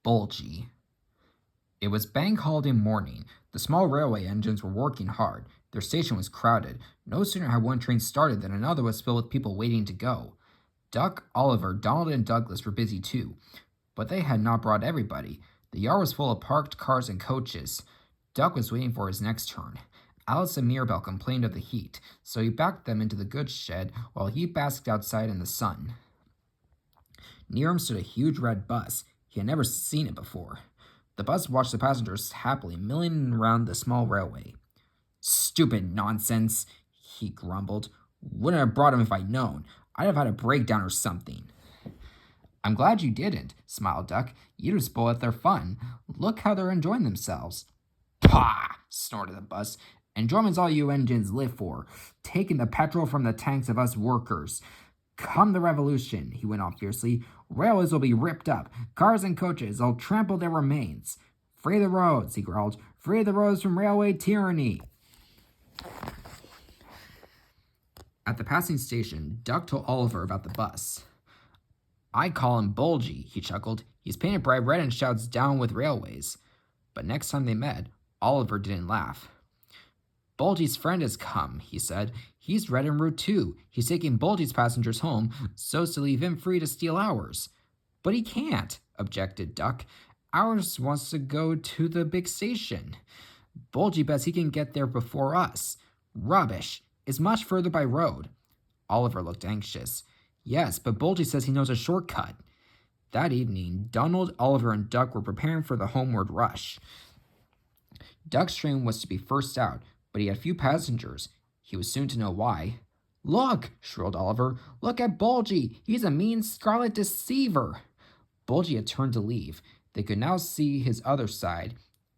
Bulgy. It was bank holiday morning. The small railway engines were working hard. Their station was crowded. No sooner had one train started than another was filled with people waiting to go. Duck, Oliver, Donald, and Douglas were busy too, but they had not brought everybody. The yard was full of parked cars and coaches. Duck was waiting for his next turn. Alice and Mirabel complained of the heat, so he backed them into the goods shed while he basked outside in the sun. Near him stood a huge red bus. He had never seen it before. The bus watched the passengers happily milling around the small railway. "Stupid nonsense," he grumbled. "Wouldn't have brought him if I'd known. I'd have had a breakdown or something." "I'm glad you didn't," smiled Duck. "You'd have spoiled their fun. Look how they're enjoying themselves." "Pah!" snorted the bus. "Enjoyment's all you engines live for, taking the petrol from the tanks of us workers. Come the revolution," he went on fiercely, "railways will be ripped up. Cars and coaches will trample their remains. Free the roads," he growled. "Free the roads from railway tyranny." At the passing station, Duck told Oliver about the bus. "I call him Bulgy," he chuckled. "He's painted bright red and shouts 'down with railways.'" But next time they met, Oliver didn't laugh. "Bulgy's friend has come," he said. "He's red en route too. He's taking Bulgy's passengers home so's to leave him free to steal ours." "But he can't," objected Duck. "Ours wants to go to the big station. Bulgy bets he can get there before us." "Rubbish. It's much further by road." Oliver looked anxious. "Yes, but Bulgy says he knows a shortcut." That evening, Donald, Oliver, and Duck were preparing for the homeward rush. Duck's train was to be first out, but he had few passengers. He was soon to know why. "Look!" shrilled Oliver. "Look at Bulgy! He's a mean scarlet deceiver!" Bulgy had turned to leave. They could now see his other side.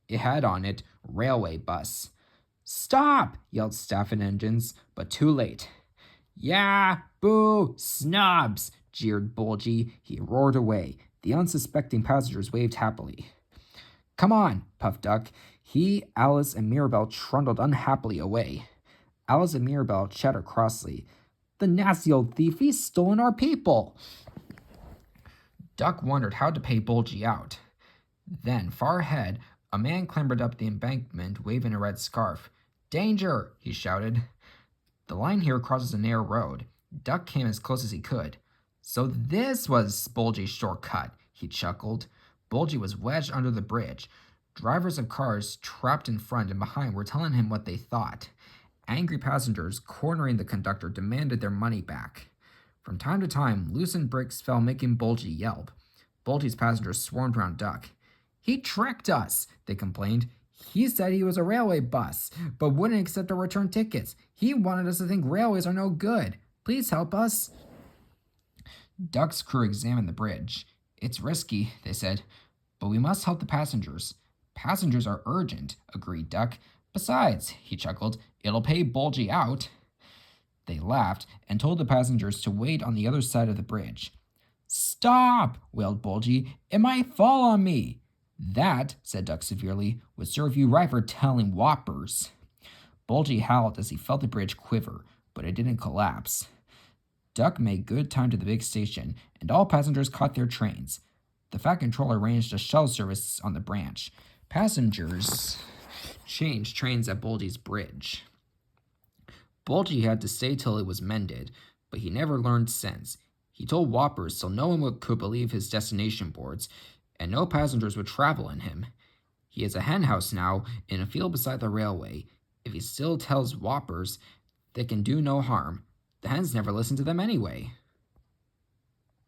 It had on it, "Railway Bus." "Stop!" yelled staff and engines, but too late. "Yeah, boo, snobs!" jeered Bulgy. He roared away. The unsuspecting passengers waved happily. "Come on," puffed Duck. He, Alice, and Mirabel trundled unhappily away. Alice and Mirabel chattered crossly. "The nasty old thief, he's stolen our people!" Duck wondered how to pay Bulgy out. Then, far ahead, a man clambered up the embankment waving a red scarf. "Danger!" he shouted. "The line here crosses a narrow road." Duck came as close as he could. "So this was Bulgy's shortcut," he chuckled. Bulgy was wedged under the bridge. Drivers of cars trapped in front and behind were telling him what they thought. Angry passengers, cornering the conductor, demanded their money back. From time to time, loosened bricks fell, making Bulgy yelp. Bulgy's passengers swarmed around Duck. "He tricked us," they complained. "He said he was a railway bus, but wouldn't accept our return tickets. He wanted us to think railways are no good. Please help us." Duck's crew examined the bridge. "It's risky," they said, "but we must help the passengers." "Passengers are urgent," agreed Duck. "Besides," he chuckled, "it'll pay Bulgy out." They laughed and told the passengers to wait on the other side of the bridge. "Stop!" wailed Bulgy. "It might fall on me." "That," said Duck severely, "would serve you right for telling whoppers." Bulgy howled as he felt the bridge quiver, but it didn't collapse. Duck made good time to the big station, and all passengers caught their trains. The fat controller arranged a shuttle service on the branch. Passengers changed trains at Bulgy's bridge. Bulgy had to stay till it was mended, but he never learned sense. He told whoppers so no one could believe his destination boards, and no passengers would travel in him. He has a hen house now in a field beside the railway. If he still tells whoppers, they can do no harm. The hens never listen to them anyway.